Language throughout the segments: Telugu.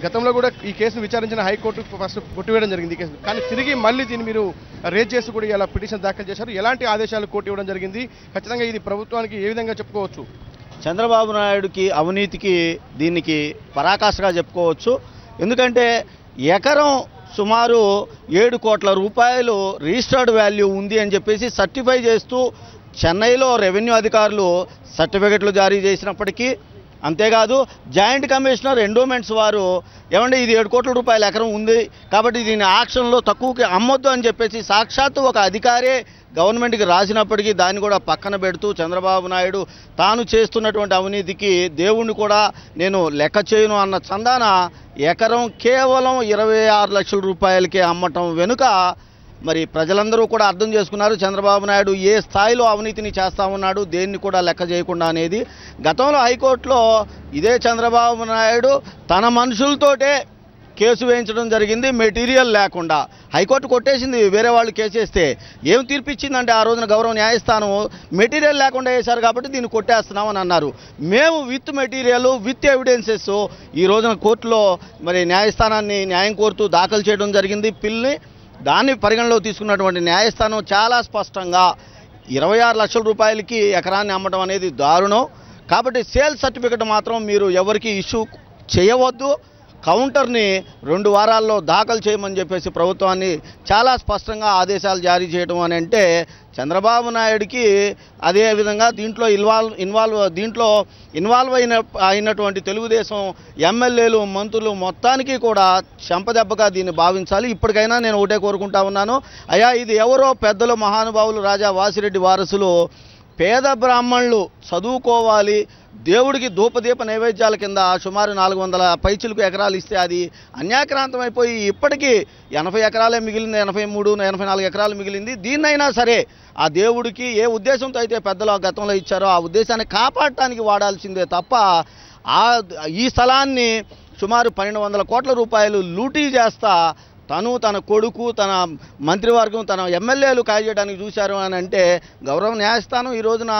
గతంలో కూడా ఈ కేసును విచారించిన హైకోర్టు ఫస్ట్ కొట్టివేయడం జరిగింది ఈ కేసు. కానీ తిరిగి మళ్ళీ దీన్ని మీరు రేజ్ చేసి కూడా ఇలా పిటిషన్ దాఖలు చేశారు. ఎలాంటి ఆదేశాలు కోర్టు ఇవ్వడం జరిగింది? ఖచ్చితంగా ఇది ప్రభుత్వానికి ఏ విధంగా చెప్పుకోవచ్చు? చంద్రబాబు నాయుడుకి అవినీతికి దీనికి పరాకాష్ఠగా చెప్పుకోవచ్చు. ఎందుకంటే ఎకరం సుమారు 7 కోట్ల రూపాయలు రిజిస్టర్డ్ వాల్యూ ఉంది అని చెప్పేసి సర్టిఫై చేస్తూ చెన్నైలో రెవెన్యూ అధికారులు సర్టిఫికెట్లు జారీ చేసినప్పటికీ, అంతేకాదు జాయింట్ కమిషనర్ ఎండోమెంట్స్ వారు ఏమంటే ఇది 7 కోట్ల రూపాయల ఎకరం ఉంది కాబట్టి దీన్ని ఆక్షన్లో తక్కువకి అమ్మొద్దు అని చెప్పేసి సాక్షాత్తు ఒక అధికారే గవర్నమెంట్కి రాసినప్పటికీ దాన్ని కూడా పక్కన పెడుతూ చంద్రబాబు నాయుడు తాను చేస్తున్నటువంటి అవినీతికి దేవుణ్ణి కూడా నేను లెక్క చేయను అన్న చందాన ఎకరం కేవలం 26 లక్షల రూపాయలకే అమ్మటం వెనుక మరి ప్రజలందరూ కూడా అర్థం చేసుకున్నారు చంద్రబాబు నాయుడు ఏ స్థాయిలో అవినీతిని చేస్తూ ఉన్నాడు, దేన్ని కూడా లెక్క చేయకుండా అనేది. గతంలో హైకోర్టులో ఇదే చంద్రబాబు నాయుడు తన మనుషులతోటే కేసు వేయించడం జరిగింది, మెటీరియల్ లేకుండా. హైకోర్టు కొట్టేసింది వేరే వాళ్ళు కేసు వేస్తే. ఏం తీర్పిచ్చిందంటే ఆ రోజున గౌరవ న్యాయస్థానం మెటీరియల్ లేకుండా వేశారు కాబట్టి దీన్ని కొట్టేస్తున్నామని అన్నారు. మేము విత్ మెటీరియల్ విత్ ఎవిడెన్సెస్ ఈ రోజున కోర్టులో మరి న్యాయస్థానాన్ని న్యాయం కోరుతూ దాఖలు చేయడం జరిగింది పిల్ని. దాన్ని పరిగణలో తీసుకున్నటువంటి న్యాయస్థానం చాలా స్పష్టంగా 26 లక్షల రూపాయలకి ఎకరాన్ని అమ్మడం అనేది దారుణం కాబట్టి సేల్ సర్టిఫికెట్ మాత్రం మీరు ఎవరికి ఇష్యూ చేయవద్దు, కౌంటర్ని 2 వారాల్లో దాఖలు చేయమని చెప్పేసి ప్రభుత్వాన్ని చాలా స్పష్టంగా ఆదేశాలు జారీ చేయడం అని అంటే చంద్రబాబు నాయుడికి అదేవిధంగా దీంట్లో ఇన్వాల్వ్ అయినటువంటి తెలుగుదేశం ఎమ్మెల్యేలు మంత్రులు మొత్తానికి కూడా చెంపదెబ్బగా దీన్ని భావించాలి. ఇప్పటికైనా నేను ఒకటే కోరుకుంటా ఉన్నాను, అయ్యా ఇది ఎవరో పెద్దలు మహానుభావులు రాజా వాసిరెడ్డి వారసులు పేద బ్రాహ్మణులు చదువుకోవాలి, దేవుడికి ధూపదీప నైవేద్యాల కింద సుమారు 400 పైచిలకు ఎకరాలు ఇస్తే అది అన్యాక్రాంతం అయిపోయి ఇప్పటికీ 80 ఎకరాలే మిగిలింది, 83, 84 ఎకరాలు మిగిలింది. దీన్నైనా సరే ఆ దేవుడికి ఏ ఉద్దేశంతో అయితే పెద్దలు గతంలో ఇచ్చారో ఆ ఉద్దేశాన్ని కాపాడటానికి వాడాల్సిందే తప్ప ఈ స్థలాన్ని సుమారు 1200 కోట్ల రూపాయలు లూటీ చేస్తా తన కొడుకు తన మంత్రివర్గం తన ఎమ్మెల్యేలు కాజేయడానికి చూశారు అని అంటే గౌరవ న్యాయస్థానం ఈ రోజున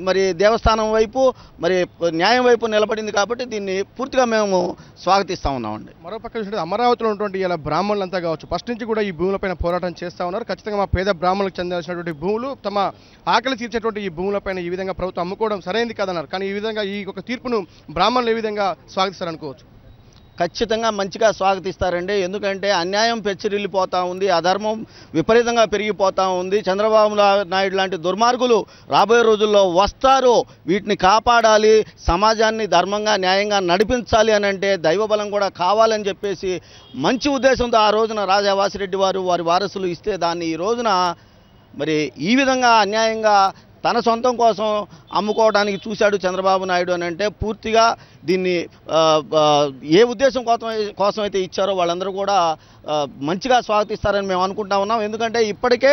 మరి దేవస్థానం వైపు మరి న్యాయం వైపు నిలబడింది కాబట్టి దీన్ని పూర్తిగా మేము స్వాగతిస్తూ ఉన్నామండి. మరోపక్క చూసినట్టు అమరావతిలో ఉన్నటువంటి ఇలా బ్రాహ్మణులంతా కావచ్చు ఫస్ట్ నుంచి కూడా ఈ భూములపైన పోరాటం చేస్తూ ఉన్నారు. ఖచ్చితంగా మా పేద బ్రాహ్మణులకు చెందాల్సినటువంటి భూములు తమ ఆకలి తీర్చేటువంటి ఈ భూములపైన ఈ విధంగా ప్రభుత్వం అమ్ముకోవడం సరైనది కాదన్నారు. కానీ ఈ విధంగా ఈ ఒక తీర్పును బ్రాహ్మణులు ఏ విధంగా స్వాగతిస్తారనుకోవచ్చు? ఖచ్చితంగా మంచిగా స్వాగతిస్తారండి. ఎందుకంటే అన్యాయం పెచ్చిరిల్లిపోతూ ఉంది, అధర్మం విపరీతంగా పెరిగిపోతూ ఉంది. చంద్రబాబు నాయుడు లాంటి దుర్మార్గులు రాబోయే రోజుల్లో వస్తారు. వీటిని కాపాడాలి, సమాజాన్ని ధర్మంగా న్యాయంగా నడిపించాలి అని అంటే దైవబలం కూడా కావాలని చెప్పేసి మంచి ఉద్దేశంతో ఆ రోజున రాజా వాసిరెడ్డి వారి వారసులు ఇస్తే దాన్ని ఈ రోజున మరి ఈ విధంగా అన్యాయంగా తన సొంతం కోసం అమ్ముకోవడానికి చూశాడు చంద్రబాబు నాయుడు అని అంటే పూర్తిగా దీన్ని ఏ ఉద్దేశం కోసం అయితే ఇచ్చారో వాళ్ళందరూ కూడా మంచిగా స్వాగతిస్తారని మేము అనుకుంటా ఉన్నాం. ఎందుకంటే ఇప్పటికే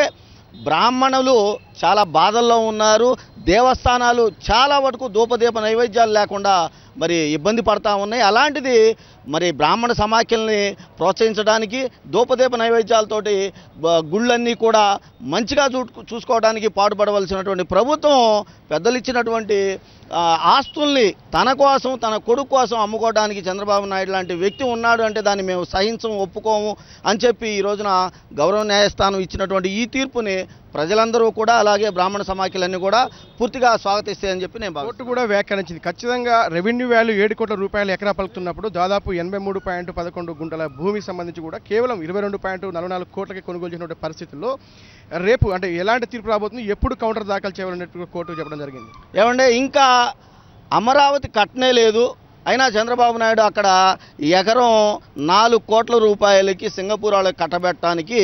బ్రాహ్మణులు చాలా బాధల్లో ఉన్నారు, దేవస్థానాలు చాలా వరకు ధూపదీప నైవేద్యాలు లేకుండా మరి ఇబ్బంది పడతా ఉన్నాయి. అలాంటిది మరి బ్రాహ్మణ సమాఖ్యల్ని ప్రోత్సహించడానికి ధూపదీప నైవేద్యాలతోటి గుళ్ళన్నీ కూడా మంచిగా చూసుకోవడానికి పాటుపడవలసినటువంటి ప్రభుత్వం పెద్దలు ఇచ్చినటువంటి ఆస్తుల్ని తన కోసం తన కొడుకు కోసం అమ్ముకోవడానికి చంద్రబాబు నాయుడు లాంటి వ్యక్తి ఉన్నాడు అంటే దాన్ని మేము సహించము, ఒప్పుకోము అని చెప్పి ఈ రోజున గౌరవ న్యాయస్థానం ఇచ్చినటువంటి ఈ తీర్పుని ప్రజలందరూ కూడా అలాగే బ్రాహ్మణ సమాఖ్యలన్నీ కూడా పూర్తిగా స్వాగతిస్తాయని చెప్పి నేను కోర్టు కూడా వ్యాఖ్యానించింది. ఖచ్చితంగా రెవెన్యూ వాల్యూ 7 కోట్ల రూపాయలు ఎకరా పలుకుతున్నప్పుడు దాదాపు 83.11 గుంటల భూమికి సంబంధించి కూడా కేవలం 22.44 కోట్లకి కొనుగోలు చేసినటువంటి పరిస్థితుల్లో రేపు అంటే ఎలాంటి తీర్పు రాబోతుంది, ఎప్పుడు కౌంటర్ దాఖలు చేయాలన్నట్టు కోర్టు చెప్పడం జరిగింది. ఏమంటే ఇంకా అమరావతి కట్టనే లేదు, అయినా చంద్రబాబు నాయుడు అక్కడ ఎకరం 4 కోట్ల రూపాయలకి సింగపూర్ వాళ్ళకి కట్టబెట్టడానికి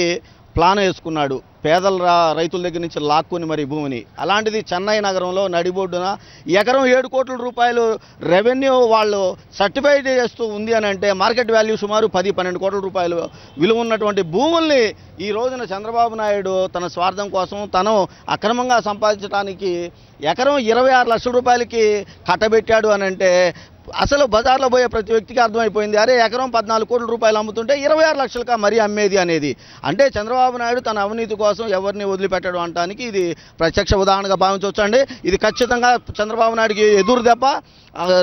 ప్లాన్ వేసుకున్నాడు, పేదల రైతుల దగ్గర నుంచి లాక్కుని మరి భూమిని. అలాంటిది చెన్నై నగరంలో నడిబొడ్డున ఎకరం 7 కోట్ల రూపాయలు రెవెన్యూ వాళ్ళు సర్టిఫై చేస్తూ ఉంది అని అంటే మార్కెట్ వాల్యూ సుమారు 10-12 కోట్ల రూపాయలు విలువ ఉన్నటువంటి భూముల్ని ఈ రోజున చంద్రబాబు నాయుడు తన స్వార్థం కోసం తను అక్రమంగా సంపాదించడానికి ఎకరం 26 లక్షల రూపాయలకి కట్టబెట్టాడు అని అంటే అసలు బజార్లో పోయే ప్రతి వ్యక్తికి అర్థమైపోయింది, అరే ఎకరం 14 కోట్ల రూపాయలు అమ్ముతుంటే 26 లక్షలకా మరీ అమ్మేది అనేది. అంటే చంద్రబాబు నాయుడు తన అవినీతి కోసం ఎవరిని వదిలిపెట్టడం అనడానికి ఇది ప్రత్యక్ష ఉదాహరణగా భావించవచ్చండి. ఇది ఖచ్చితంగా చంద్రబాబు నాయుడికి ఎదురు దెబ్బ.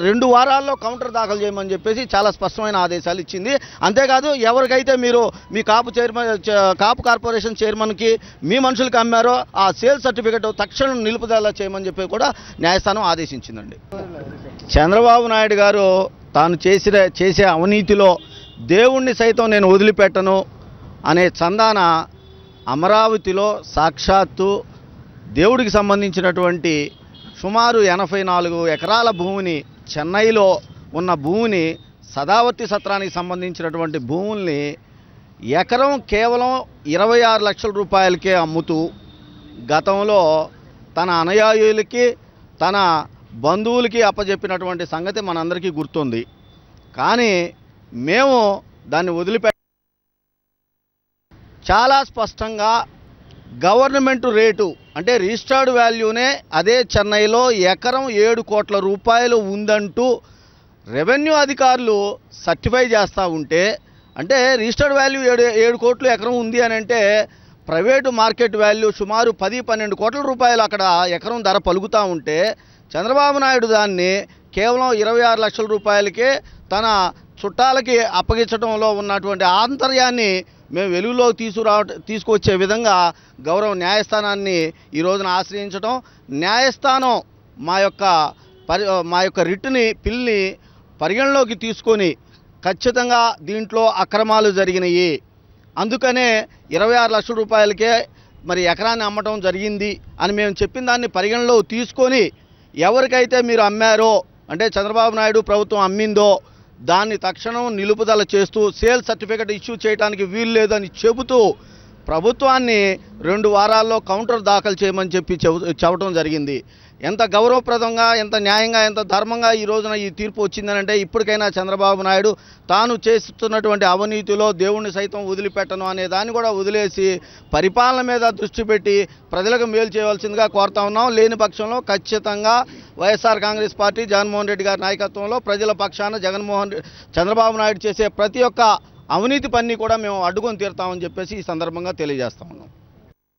2 వారాల్లో కౌంటర్ దాఖలు చేయమని చెప్పేసి చాలా స్పష్టమైన ఆదేశాలు ఇచ్చింది. అంతేకాదు ఎవరికైతే మీరు మీ కాపు కార్పొరేషన్ చైర్మన్కి మీ మనుషులకి అమ్మారో ఆ సేల్స్ సర్టిఫికెట్ తక్షణం నిలుపుదల చేయమని చెప్పి కూడా న్యాయస్థానం ఆదేశించిందండి. చంద్రబాబు నాయుడు గారు తాను చేసే అవినీతిలో దేవుణ్ణి సైతం నేను వదిలిపెట్టను అనే చందాన అమరావతిలో సాక్షాత్తు దేవుడికి సంబంధించినటువంటి సుమారు 84 ఎకరాల భూమిని, చెన్నైలో ఉన్న భూమిని, సదావర్తి సత్రానికి సంబంధించినటువంటి భూముల్ని ఎకరం కేవలం 26 లక్షల రూపాయలకే అమ్ముతూ గతంలో తన అనుయాయులకి తన బంధువులకి అప్పజెప్పినటువంటి సంగతి మనందరికీ గుర్తుంది. కానీ మేము దాన్ని చాలా స్పష్టంగా గవర్నమెంట్ రేటు అంటే రిజిస్టర్డ్ వాల్యూనే అదే చెన్నైలో ఎకరం 7 కోట్ల రూపాయలు ఉందంటూ రెవెన్యూ అధికారులు సర్టిఫై చేస్తూ ఉంటే, అంటే రిజిస్టర్డ్ వాల్యూ 7 కోట్లు ఎకరం ఉంది అని అంటే ప్రైవేటు మార్కెట్ వాల్యూ సుమారు 10-12 కోట్ల రూపాయలు అక్కడ ఎకరం ధర పలుకుతూ ఉంటే చంద్రబాబు నాయుడు దాన్ని కేవలం 26 లక్షల రూపాయలకే తన చుట్టాలకి అప్పగించడంలో ఉన్నటువంటి ఆంతర్యాన్ని మేము వెలుగులోకి తీసుకొచ్చే విధంగా గౌరవ న్యాయస్థానాన్ని ఈ రోజున ఆశ్రయించడం, న్యాయస్థానం మా యొక్క పిల్ని పరిగణలోకి తీసుకొని ఖచ్చితంగా దీంట్లో అక్రమాలు జరిగినాయి, అందుకనే 26 లక్షల రూపాయలకే మరి ఎకరాన్ని అమ్మటం జరిగింది అని మేము చెప్పిన దాన్ని పరిగణలో తీసుకొని ఎవరికైతే మీరు అమ్మారో అంటే చంద్రబాబు నాయుడు ప్రభుత్వం అమ్మిందో దాన్ని తక్షణం నిలుపుదల చేస్తూ సేల్ సర్టిఫికెట్ ఇష్యూ చేయడానికి వీలు లేదని చెబుతూ ప్రభుత్వాన్ని 2 వారాల్లో కౌంటర్ దాఖలు చేయమని చెప్పడం జరిగింది. ఎంత గౌరవప్రదంగా, ఎంత న్యాయంగా, ఎంత ధర్మంగా ఈ రోజున ఈ తీర్పు వచ్చిందనంటే ఇప్పటికైనా చంద్రబాబు నాయుడు తాను చేస్తున్నటువంటి అవినీతిలో దేవుణ్ణి సైతం వదిలిపెట్టను అనే దాన్ని కూడా వదిలేసి పరిపాలన మీద దృష్టి పెట్టి ప్రజలకు మేలు చేయవలసిందిగా కోరుతా ఉన్నాం. లేని పక్షంలో ఖచ్చితంగా వైఎస్ఆర్ కాంగ్రెస్ పార్టీ జగన్మోహన్ రెడ్డి గారి నాయకత్వంలో ప్రజల పక్షాన చంద్రబాబు నాయుడు చేసే ప్రతి ఒక్క అవినీతి పని కూడా మేము అడ్డుకొని తీరుతామని చెప్పేసి ఈ సందర్భంగా తెలియజేస్తా ఉన్నాం.